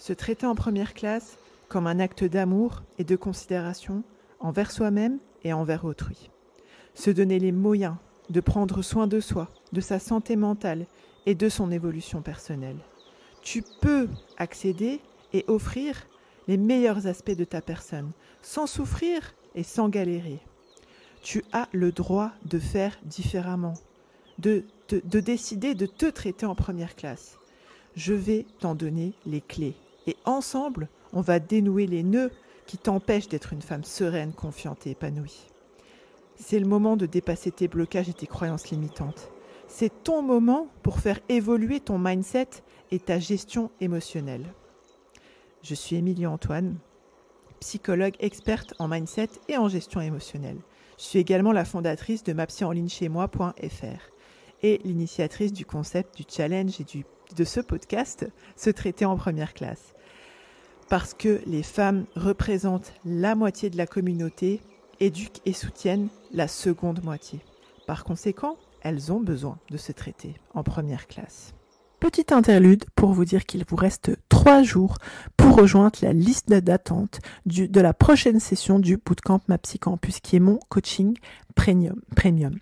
Se traiter en première classe comme un acte d'amour et de considération envers soi-même et envers autrui. Se donner les moyens de prendre soin de soi, de sa santé mentale et de son évolution personnelle. Tu peux accéder et offrir les meilleurs aspects de ta personne, sans souffrir et sans galérer. Tu as le droit de faire différemment, de décider de te traiter en première classe. Je vais t'en donner les clés. Et ensemble, on va dénouer les nœuds qui t'empêchent d'être une femme sereine, confiante et épanouie. C'est le moment de dépasser tes blocages et tes croyances limitantes. C'est ton moment pour faire évoluer ton mindset et ta gestion émotionnelle. Je suis Émilie Antoine, psychologue experte en mindset et en gestion émotionnelle. Je suis également la fondatrice de mapsyenlignechaismoi.fr et l'initiatrice du concept du challenge et de ce podcast, Se traiter en première classe. Parce que les femmes représentent la moitié de la communauté, éduquent et soutiennent la seconde moitié. Par conséquent, elles ont besoin de se traiter en première classe. Petite interlude pour vous dire qu'il vous reste 3 jours pour rejoindre la liste d'attente de la prochaine session du Bootcamp MaPsyCampus, qui est mon coaching premium.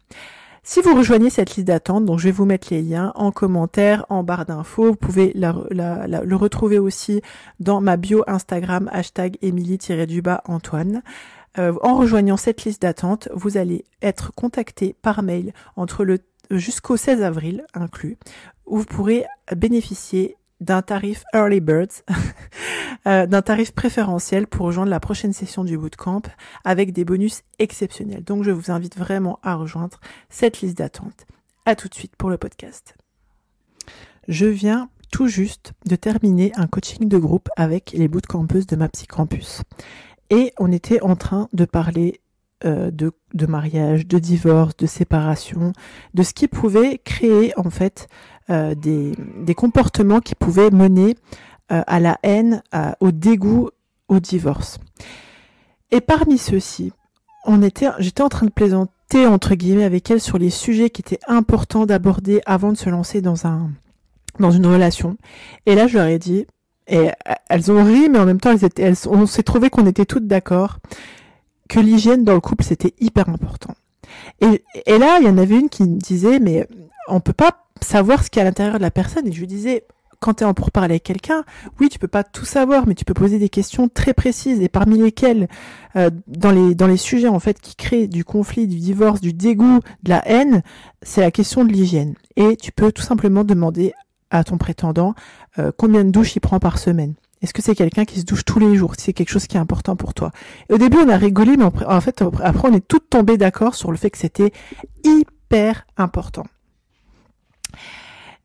Si vous rejoignez cette liste d'attente, donc je vais vous mettre les liens en commentaire, en barre d'infos. Vous pouvez le retrouver aussi dans ma bio Instagram, #Émilie-Antoine. En rejoignant cette liste d'attente, vous allez être contacté par mail jusqu'au 16 avril inclus, où vous pourrez bénéficier d'un tarif Early Birds, d'un tarif préférentiel pour rejoindre la prochaine session du bootcamp avec des bonus exceptionnels. Donc je vous invite vraiment à rejoindre cette liste d'attente. À tout de suite pour le podcast. Je viens tout juste de terminer un coaching de groupe avec les bootcampeuses de MaPsyCampus. Et on était en train de parler de mariage, de divorce, de séparation, de ce qui pouvait créer en fait des comportements qui pouvaient mener à la haine, au dégoût, au divorce. Et parmi ceux-ci, j'étais en train de plaisanter entre guillemets avec elles sur les sujets qui étaient importants d'aborder avant de se lancer dans une relation. Et là, je leur ai dit, et elles ont ri, mais en même temps, on s'est trouvé qu'on était toutes d'accord que l'hygiène dans le couple, c'était hyper important. Et là, il y en avait une qui me disait, mais on peut pas savoir ce qu'il y a à l'intérieur de la personne. Et je lui disais, quand tu es en pourparlers avec quelqu'un, oui, tu peux pas tout savoir, mais tu peux poser des questions très précises. Et parmi lesquelles, dans les sujets en fait qui créent du conflit, du divorce, du dégoût, de la haine, c'est la question de l'hygiène. Et tu peux tout simplement demander à ton prétendant combien de douches il prend par semaine. Est-ce que c'est quelqu'un qui se douche tous les jours, si c'est quelque chose qui est important pour toi? Et au début, on a rigolé, mais en fait, après, on est toutes tombées d'accord sur le fait que c'était hyper important.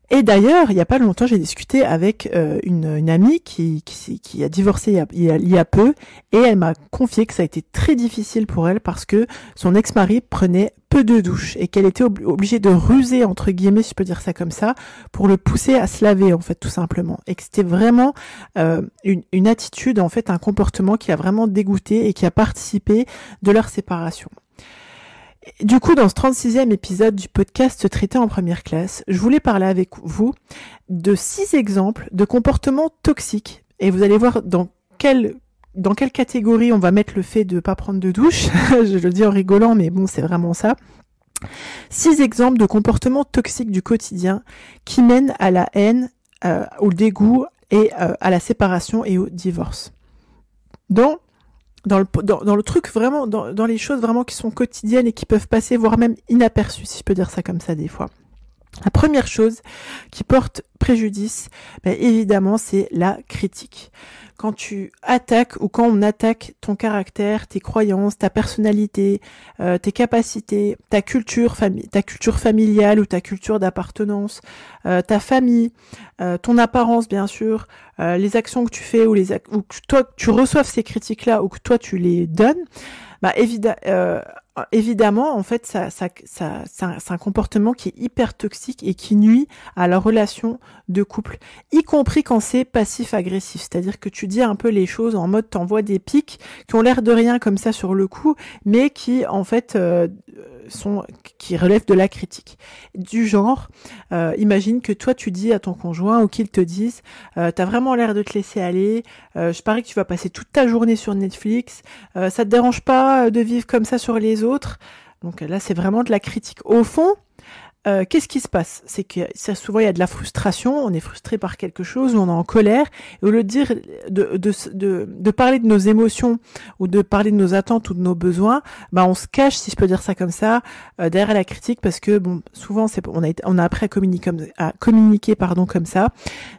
Et d'ailleurs, il y a pas longtemps, j'ai discuté avec une amie qui a divorcé il y a peu, et elle m'a confié que ça a été très difficile pour elle parce que son ex-mari prenait peu de douches et qu'elle était obligée de ruser, entre guillemets, si je peux dire ça comme ça, pour le pousser à se laver, en fait, tout simplement. Et que c'était vraiment une attitude, en fait, un comportement qui a vraiment dégoûté et qui a participé de leur séparation. Du coup, dans ce 36e épisode du podcast Se traiter en première classe, je voulais parler avec vous de 6 exemples de comportements toxiques. Et vous allez voir dans quelle catégorie on va mettre le fait de pas prendre de douche. Je le dis en rigolant, mais bon, c'est vraiment ça. 6 exemples de comportements toxiques du quotidien qui mènent à la haine, au dégoût et à la séparation et au divorce. Dans le truc vraiment, dans les choses vraiment qui sont quotidiennes et qui peuvent passer, voire même inaperçues, si je peux dire ça comme ça des fois. La première chose qui porte préjudice, évidemment, c'est la critique. Quand tu attaques ou quand on attaque ton caractère, tes croyances, ta personnalité, tes capacités, ta culture familiale ou ta culture d'appartenance, ta famille, ton apparence bien sûr, les actions que tu fais ou que toi tu reçoives ces critiques-là ou que toi tu les donnes, évidemment, en fait, c'est un comportement qui est hyper toxique et qui nuit à la relation de couple, y compris quand c'est passif-agressif. C'est-à-dire que tu dis un peu les choses en mode t'envoies des pics qui ont l'air de rien comme ça sur le coup, mais qui, en fait, qui relèvent de la critique. Du genre, imagine que toi tu dis à ton conjoint ou qu'ils te disent t'as vraiment l'air de te laisser aller, je parie que tu vas passer toute ta journée sur Netflix, ça te dérange pas de vivre comme ça sur les autres. Donc là c'est vraiment de la critique. Au fond, qu'est-ce qui se passe? C'est que souvent il y a de la frustration, on est frustré par quelque chose, ou on est en colère, et au lieu de dire, de parler de nos émotions, ou de parler de nos attentes ou de nos besoins, on se cache, si je peux dire ça comme ça, derrière la critique, parce que bon, souvent on a appris à communiquer comme ça,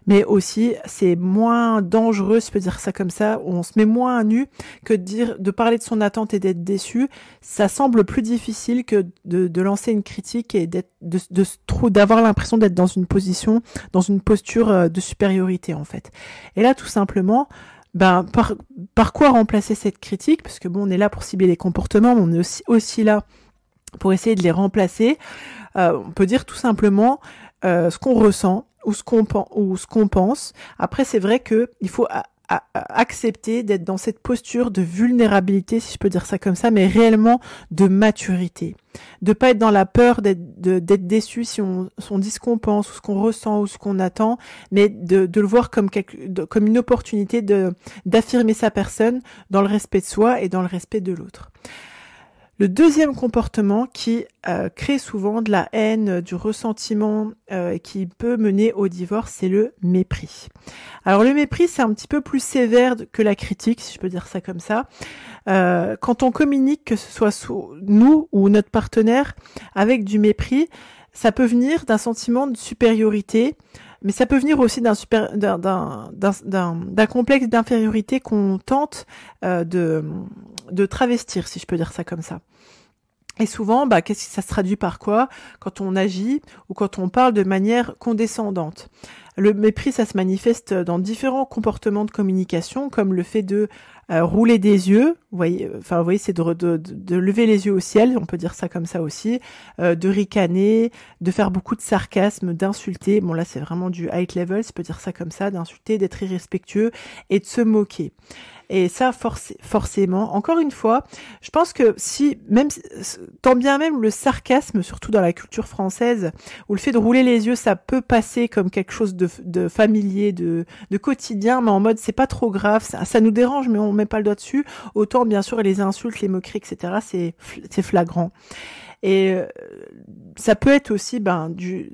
mais aussi c'est moins dangereux, si je peux dire ça comme ça, on se met moins à nu que de parler de son attente et d'être déçu. Ça semble plus difficile que de lancer une critique et d'avoir l'impression d'être dans une posture de supériorité en fait. Et là tout simplement, par quoi remplacer cette critique? Parce que bon, on est là pour cibler les comportements, mais on est aussi là pour essayer de les remplacer. On peut dire tout simplement ce qu'on ressent ou ce qu'on pense. Après, c'est vrai que il faut accepter d'être dans cette posture de vulnérabilité, si je peux dire ça comme ça, mais réellement de maturité. De pas être dans la peur d'être déçu si on dit ce qu'on pense ou ce qu'on ressent ou ce qu'on attend, mais de le voir comme une opportunité d'affirmer sa personne dans le respect de soi et dans le respect de l'autre. Le deuxième comportement qui crée souvent de la haine, du ressentiment, qui peut mener au divorce, c'est le mépris. Alors le mépris, c'est un petit peu plus sévère que la critique, si je peux dire ça comme ça. Quand on communique, que ce soit nous ou notre partenaire, avec du mépris, ça peut venir d'un sentiment de supériorité, mais ça peut venir aussi d'un complexe d'infériorité qu'on tente de travestir, si je peux dire ça comme ça. Et souvent, qu'est-ce que ça se traduit par quoi? Quand on agit ou quand on parle de manière condescendante. Le mépris, ça se manifeste dans différents comportements de communication, comme le fait de rouler des yeux. Vous voyez, c'est de lever les yeux au ciel, on peut dire ça comme ça aussi, de ricaner, de faire beaucoup de sarcasme, d'insulter. Bon là, c'est vraiment du high level, si je peux dire ça comme ça, d'insulter, d'être irrespectueux et de se moquer. Et ça, forcément, encore une fois, je pense que tant bien même le sarcasme, surtout dans la culture française, où le fait de rouler les yeux, ça peut passer comme quelque chose de familier, de quotidien, mais en mode c'est pas trop grave, ça nous dérange, mais on met pas le doigt dessus. Autant, bien sûr, les insultes, les moqueries, etc., c'est flagrant. Et ça peut être aussi,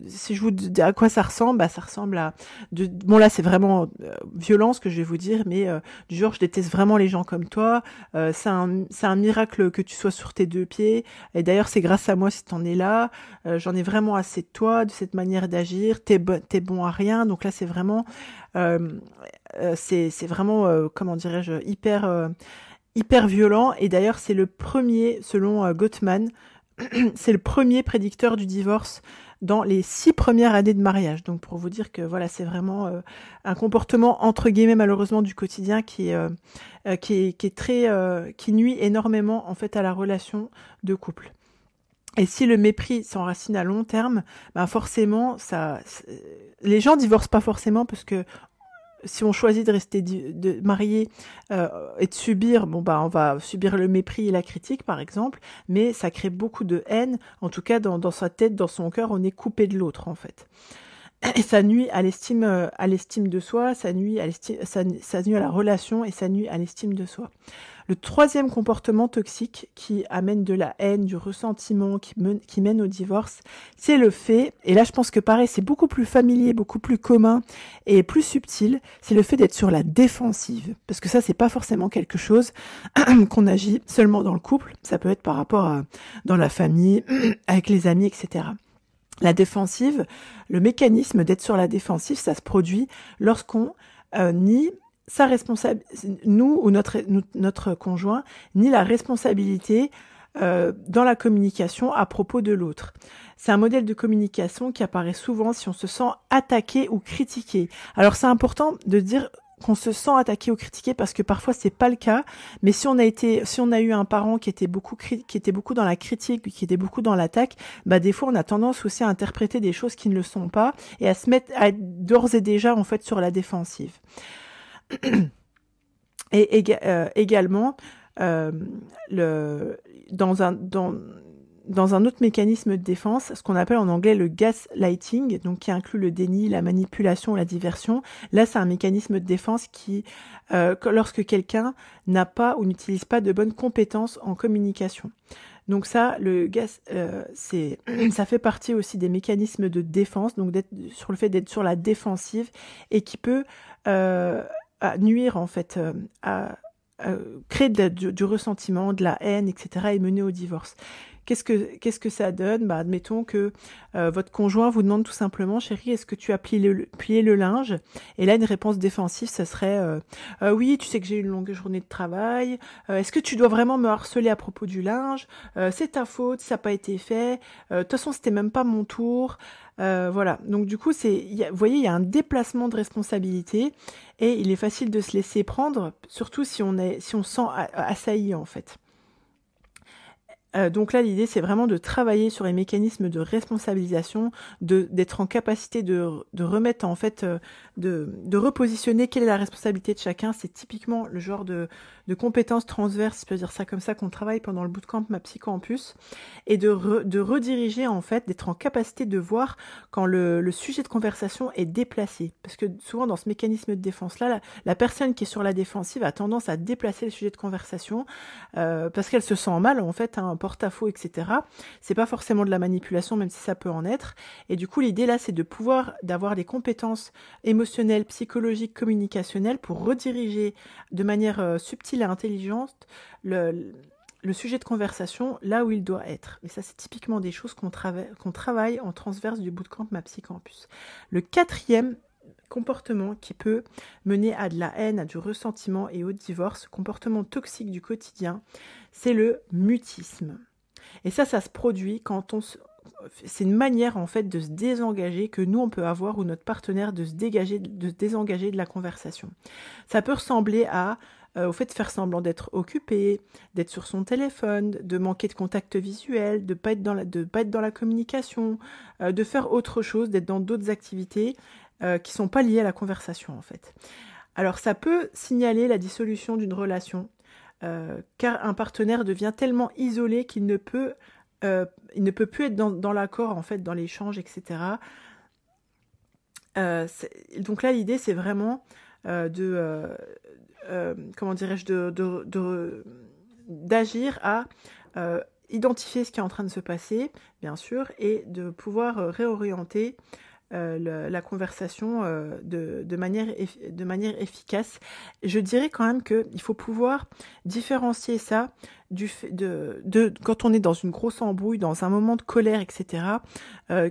si je vous dis à quoi ça ressemble, ça ressemble à, bon là c'est vraiment violent ce que je vais vous dire, mais du genre je déteste vraiment les gens comme toi, c'est un miracle que tu sois sur tes deux pieds, et d'ailleurs c'est grâce à moi si t'en es là, j'en ai vraiment assez de toi, de cette manière d'agir, t'es bon à rien, donc là c'est vraiment, c'est vraiment, comment dirais-je, hyper violent, et d'ailleurs c'est le premier, selon Gottman, c'est le premier prédicteur du divorce dans les 6 premières années de mariage. Donc pour vous dire que voilà, c'est vraiment un comportement entre guillemets malheureusement du quotidien qui nuit énormément en fait à la relation de couple. Et si le mépris s'enracine à long terme, forcément les gens divorcent pas forcément parce que si on choisit de rester marié et de subir, on va subir le mépris et la critique par exemple, mais ça crée beaucoup de haine, en tout cas dans sa tête, dans son cœur, on est coupé de l'autre en fait. Et ça nuit à l'estime de soi, ça nuit à la relation et ça nuit à l'estime de soi. Le troisième comportement toxique qui amène de la haine, du ressentiment, qui mène au divorce, c'est le fait, et là je pense que pareil, c'est beaucoup plus familier, beaucoup plus commun et plus subtil, c'est le fait d'être sur la défensive. Parce que ça, c'est pas forcément quelque chose qu'on agit seulement dans le couple, ça peut être par rapport à dans la famille, avec les amis, etc. La défensive, le mécanisme d'être sur la défensive, ça se produit lorsqu'on nie sa responsabilité, nous ou notre conjoint, nie la responsabilité dans la communication à propos de l'autre. C'est un modèle de communication qui apparaît souvent si on se sent attaqué ou critiqué. Alors c'est important de dire qu'on se sent attaqué ou critiqué parce que parfois c'est pas le cas, mais si on a eu un parent qui était beaucoup dans la critique, qui était beaucoup dans l'attaque, des fois on a tendance aussi à interpréter des choses qui ne le sont pas et à se mettre à être d'ores et déjà en fait sur la défensive. Et également dans un autre mécanisme de défense, ce qu'on appelle en anglais le gaslighting, donc qui inclut le déni, la manipulation, la diversion. Là, c'est un mécanisme de défense qui, lorsque quelqu'un n'a pas ou n'utilise pas de bonnes compétences en communication. Donc ça, ça fait partie aussi des mécanismes de défense, donc sur le fait d'être sur la défensive et qui peut nuire en fait à créer du ressentiment, de la haine, etc. et mener au divorce. Qu'est-ce que ça donne? Bah, admettons que votre conjoint vous demande tout simplement, chérie, est-ce que tu as plié le linge? Et là, une réponse défensive, ça serait oui, tu sais que j'ai eu une longue journée de travail. Est-ce que tu dois vraiment me harceler à propos du linge? C'est ta faute, ça n'a pas été fait. De toute façon, c'était même pas mon tour. Voilà. Donc du coup, vous voyez, il y a un déplacement de responsabilité et il est facile de se laisser prendre, surtout si on se sent assailli en fait. Donc là, l'idée, c'est vraiment de travailler sur les mécanismes de responsabilisation, d'être en capacité de remettre, en fait, de repositionner quelle est la responsabilité de chacun. C'est typiquement le genre de compétences transverses, si je peux dire ça comme ça, qu'on travaille pendant le bootcamp Ma Psy Campus, et de rediriger, en fait, d'être en capacité de voir quand le sujet de conversation est déplacé. Parce que souvent, dans ce mécanisme de défense-là, la personne qui est sur la défensive a tendance à déplacer le sujet de conversation parce qu'elle se sent mal, en fait, hein, porte-à-faux, etc. C'est pas forcément de la manipulation, même si ça peut en être. Et du coup, l'idée là, c'est d'avoir des compétences émotionnelles, psychologiques, communicationnelles pour rediriger de manière subtile et intelligente le sujet de conversation là où il doit être. Et ça, c'est typiquement des choses qu'on travaille en transverse du bootcamp Ma Psy Campus. Le quatrième comportement qui peut mener à de la haine, à du ressentiment et au divorce, comportement toxique du quotidien, c'est le mutisme. Et ça se produit quand c'est une manière en fait de se désengager que nous on peut avoir ou notre partenaire de se désengager de la conversation. Ça peut ressembler au fait de faire semblant d'être occupé, d'être sur son téléphone, de manquer de contact visuel, de pas être dans la communication, de faire autre chose, d'être dans d'autres activités qui sont pas liées à la conversation en fait. Alors ça peut signaler la dissolution d'une relation, car un partenaire devient tellement isolé qu'il ne peut plus être dans l'accord en fait, dans l'échange, etc. Donc là l'idée c'est vraiment comment dirais-je, d'agir à identifier ce qui est en train de se passer, bien sûr, et de pouvoir réorienter la conversation de manière efficace. Je dirais quand même qu'il faut pouvoir différencier ça quand on est dans une grosse embrouille, dans un moment de colère, etc.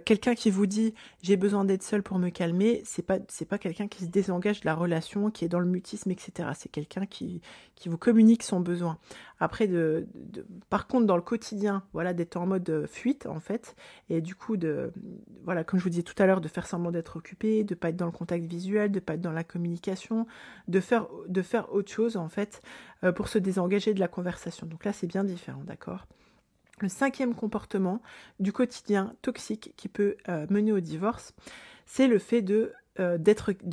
Quelqu'un qui vous dit j'ai besoin d'être seul pour me calmer, c'est pas quelqu'un qui se désengage de la relation, qui est dans le mutisme, etc. C'est quelqu'un qui vous communique son besoin. Après, par contre, dans le quotidien, voilà, d'être en mode fuite en fait, et du coup voilà, comme je vous disais tout à l'heure, de faire semblant d'être occupé, de pas être dans le contact visuel, de pas être dans la communication, de faire autre chose en fait pour se désengager de la conversation. Donc là, c'est bien différent, d'accord ? Le cinquième comportement du quotidien toxique qui peut mener au divorce, c'est le fait de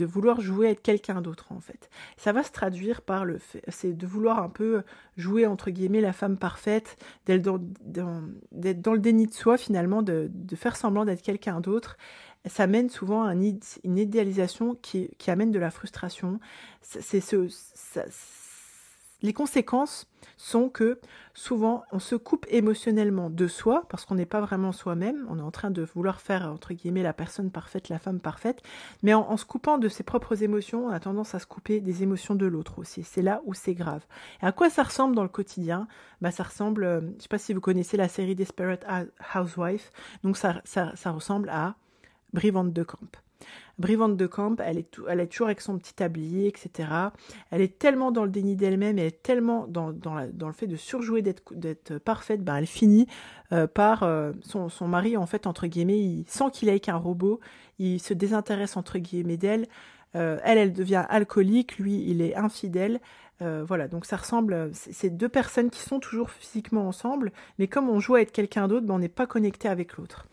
vouloir jouer à être quelqu'un d'autre en fait. Ça va se traduire par c'est de vouloir un peu jouer entre guillemets la femme parfaite, d'être dans le déni de soi finalement, de faire semblant d'être quelqu'un d'autre. Ça mène souvent à une idéalisation qui amène de la frustration. Les conséquences sont que souvent on se coupe émotionnellement de soi parce qu'on n'est pas vraiment soi-même, on est en train de vouloir faire entre guillemets la personne parfaite, la femme parfaite, mais en se coupant de ses propres émotions, on a tendance à se couper des émotions de l'autre aussi. C'est là où c'est grave. Et à quoi ça ressemble dans le quotidien ? Bah, ça ressemble, je ne sais pas si vous connaissez la série Desperate Housewives, donc ça ressemble à Brie Van de Camp. Brie Van de Camp, elle est toujours avec son petit tablier, etc. Elle est tellement dans le déni d'elle-même, elle est tellement dans le fait de surjouer d'être parfaite, ben elle finit par son mari, en fait, entre guillemets, sans qu'il aille qu'un robot, il se désintéresse, entre guillemets, d'elle. Elle devient alcoolique, lui, il est infidèle. Voilà, donc ça ressemble, c'est deux personnes qui sont toujours physiquement ensemble, mais comme on joue à être quelqu'un d'autre, ben on n'est pas connecté avec l'autre.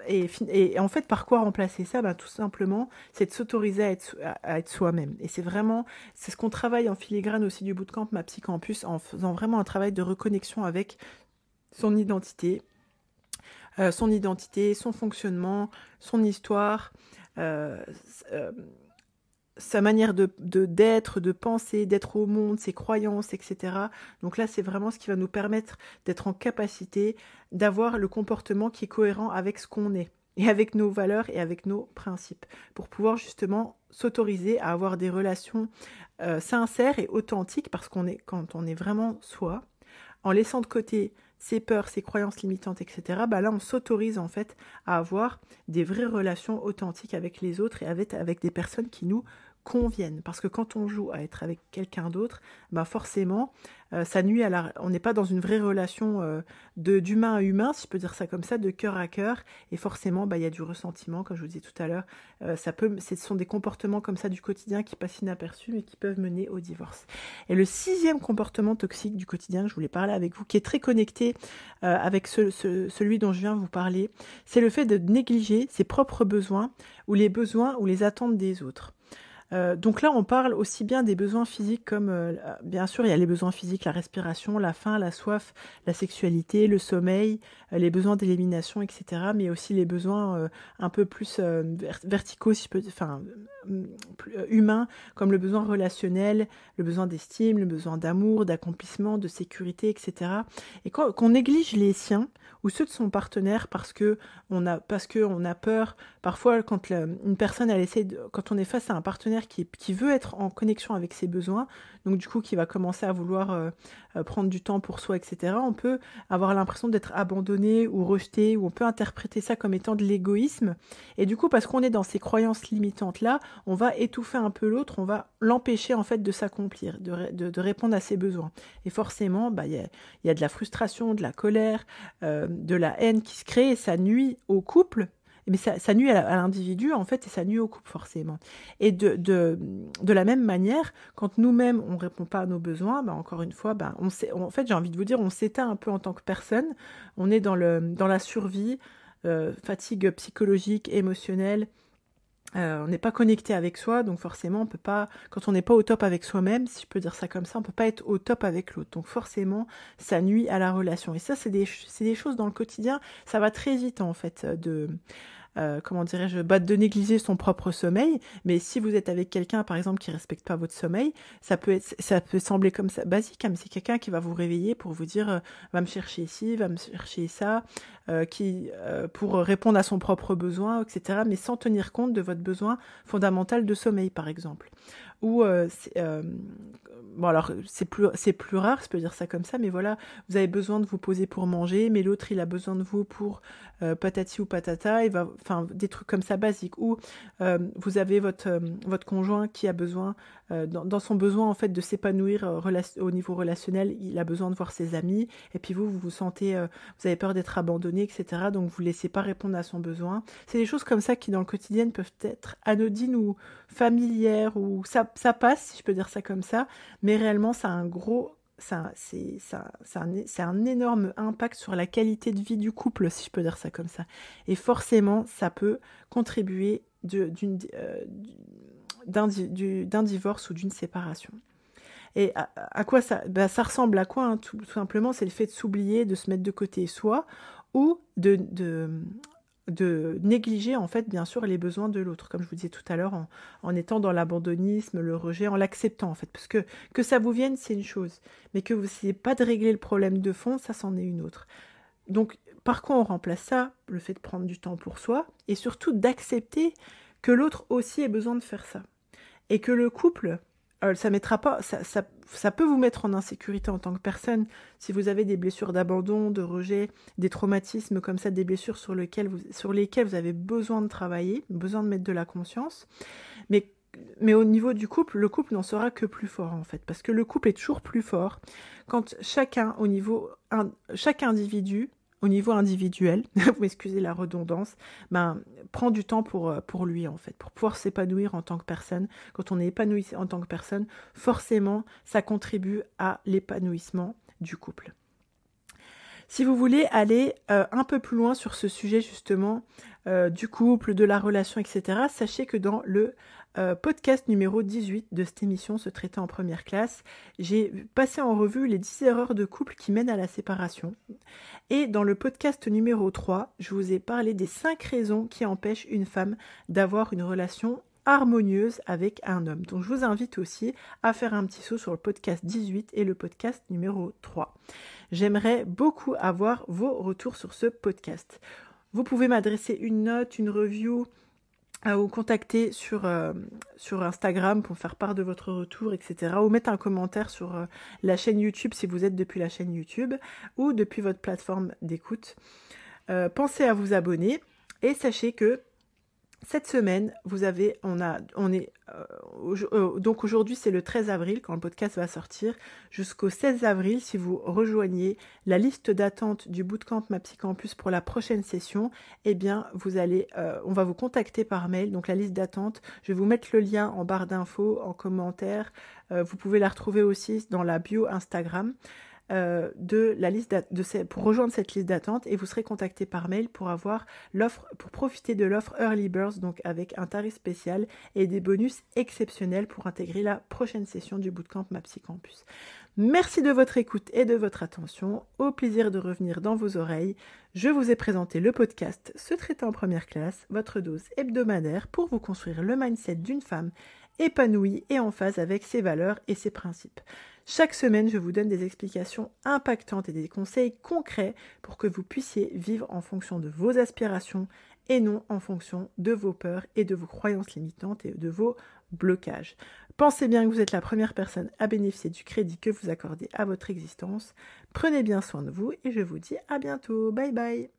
Et en fait, par quoi remplacer ça ? Ben, tout simplement, c'est de s'autoriser à être soi-même. Et c'est ce qu'on travaille en filigrane aussi du bootcamp Ma Psy Campus, en faisant vraiment un travail de reconnexion avec son identité, son identité, son fonctionnement, son histoire, euh, euh, sa manière d'être, de penser, d'être au monde, ses croyances, etc. Donc là, c'est vraiment ce qui va nous permettre d'être en capacité d'avoir le comportement qui est cohérent avec ce qu'on est, et avec nos valeurs et avec nos principes, pour pouvoir justement s'autoriser à avoir des relations sincères et authentiques, parce quand on est vraiment soi, en laissant de côté ses peurs, ses croyances limitantes, etc., bah là, on s'autorise en fait à avoir des vraies relations authentiques avec les autres et avec des personnes qui nous conviennent. Parce que quand on joue à être avec quelqu'un d'autre, bah forcément, ça nuit on n'est pas dans une vraie relation d'humain à humain, si je peux dire ça comme ça, de cœur à cœur. Et forcément, bah, il y a du ressentiment, comme je vous disais tout à l'heure. Ce sont des comportements comme ça du quotidien qui passent inaperçus, mais qui peuvent mener au divorce. Et le 6e comportement toxique du quotidien que je voulais parler avec vous, qui est très connecté avec celui dont je viens vous parler, c'est le fait de négliger ses propres besoins ou les besoins ou les attentes des autres. Donc là, on parle aussi bien des besoins physiques comme, bien sûr, il y a les besoins physiques, la respiration, la faim, la soif, la sexualité, le sommeil, les besoins d'élimination, etc. Mais aussi les besoins un peu plus verticaux, si je peux, enfin, humains, comme le besoin relationnel, le besoin d'estime, le besoin d'amour, d'accomplissement, de sécurité, etc. Et qu'on néglige les siens ou ceux de son partenaire parce que on a peur. Parfois, quand une personne, quand on est face à un partenaire qui veut être en connexion avec ses besoins, donc du coup qui va commencer à vouloir prendre du temps pour soi, etc., on peut avoir l'impression d'être abandonné ou rejeté, ou on peut interpréter ça comme étant de l'égoïsme. Et du coup, parce qu'on est dans ces croyances limitantes-là, on va étouffer un peu l'autre, on va l'empêcher en fait de s'accomplir, de répondre à ses besoins. Et forcément, bah, y a de la frustration, de la colère, de la haine qui se crée, et ça nuit au couple. Mais ça nuit à l'individu, en fait, et ça nuit au couple, forcément. Et de la même manière, quand nous-mêmes, on ne répond pas à nos besoins, bah, encore une fois, bah, en fait, j'ai envie de vous dire, on s'éteint un peu en tant que personne. On est dans la survie, fatigue psychologique, émotionnelle. On n'est pas connecté avec soi, donc forcément, on peut pas, quand on n'est pas au top avec soi-même, si je peux dire ça comme ça, on peut pas être au top avec l'autre. Donc forcément, ça nuit à la relation. Et ça, c'est des choses dans le quotidien, ça va très vite, en fait, comment dirais-je, de négliger son propre sommeil. Mais si vous êtes avec quelqu'un, par exemple, qui respecte pas votre sommeil, ça peut sembler comme ça basique, hein, mais c'est quelqu'un qui va vous réveiller pour vous dire, va me chercher ici, va me chercher ça, pour répondre à son propre besoin, etc., mais sans tenir compte de votre besoin fondamental de sommeil, par exemple. Ou bon, alors c'est plus rare, je peux dire ça comme ça, mais voilà, vous avez besoin de vous poser pour manger, mais l'autre il a besoin de vous pour patati ou patata, enfin des trucs comme ça basiques. Ou vous avez votre conjoint qui a besoin, dans son besoin en fait de s'épanouir au niveau relationnel, il a besoin de voir ses amis, et puis vous vous sentez, vous avez peur d'être abandonné, etc. Donc vous ne laissez pas répondre à son besoin. C'est des choses comme ça qui dans le quotidien peuvent être anodines ou familières, ou ça passe, si je peux dire ça comme ça, mais réellement ça a un énorme impact sur la qualité de vie du couple, si je peux dire ça comme ça. Et forcément, ça peut contribuer d'un divorce ou d'une séparation. Et à quoi ça, ça ressemble à quoi, hein, tout simplement, c'est le fait de s'oublier, de se mettre de côté soi, ou de négliger en fait bien sûr les besoins de l'autre, comme je vous disais tout à l'heure, en étant dans l'abandonnisme, le rejet, en l'acceptant en fait, parce que ça vous vienne c'est une chose, mais que vous n'essayez pas de régler le problème de fond, ça c'en est une autre. Donc par quoi on remplace ça? Le fait de prendre du temps pour soi, et surtout d'accepter que l'autre aussi ait besoin de faire ça, et que le couple, ça peut vous mettre en insécurité en tant que personne si vous avez des blessures d'abandon, de rejet, des traumatismes comme ça, des blessures sur lesquelles vous avez besoin de travailler, besoin de mettre de la conscience. Mais au niveau du couple, le couple n'en sera que plus fort en fait, parce que le couple est toujours plus fort quand chaque individu, au niveau individuel, vous m'excusez la redondance, prend du temps pour lui en fait, pour pouvoir s'épanouir en tant que personne. Quand on est épanoui en tant que personne, forcément, ça contribue à l'épanouissement du couple. Si vous voulez aller un peu plus loin sur ce sujet justement du couple, de la relation, etc., sachez que dans le podcast numéro 18 de cette émission Se traiter en première classe. J'ai passé en revue les 10 erreurs de couple qui mènent à la séparation. Et dans le podcast numéro 3, je vous ai parlé des 5 raisons qui empêchent une femme d'avoir une relation harmonieuse avec un homme. Donc je vous invite aussi à faire un petit saut sur le podcast 18 et le podcast numéro 3. J'aimerais beaucoup avoir vos retours sur ce podcast. Vous pouvez m'adresser une note, une review, ou contacter sur Instagram pour faire part de votre retour, etc. Ou mettre un commentaire sur la chaîne YouTube si vous êtes depuis la chaîne YouTube ou depuis votre plateforme d'écoute. Pensez à vous abonner et sachez que cette semaine, donc aujourd'hui c'est le 13 avril quand le podcast va sortir, jusqu'au 16 avril, si vous rejoignez la liste d'attente du Bootcamp MaPsyCampus pour la prochaine session, eh bien on va vous contacter par mail, donc la liste d'attente, je vais vous mettre le lien en barre d'infos, en commentaire, vous pouvez la retrouver aussi dans la bio Instagram. De la liste pour rejoindre cette liste d'attente et vous serez contacté par mail pour avoir l'offre, pour profiter de l'offre Early Birds, donc avec un tarif spécial et des bonus exceptionnels pour intégrer la prochaine session du Bootcamp MaPsyCampus. Merci de votre écoute et de votre attention. Au plaisir de revenir dans vos oreilles. Je vous ai présenté le podcast Se traiter en première classe, votre dose hebdomadaire pour vous construire le mindset d'une femme épanouie et en phase avec ses valeurs et ses principes. Chaque semaine, je vous donne des explications impactantes et des conseils concrets pour que vous puissiez vivre en fonction de vos aspirations et non en fonction de vos peurs et de vos croyances limitantes et de vos blocages. Pensez bien que vous êtes la première personne à bénéficier du crédit que vous accordez à votre existence. Prenez bien soin de vous et je vous dis à bientôt. Bye bye.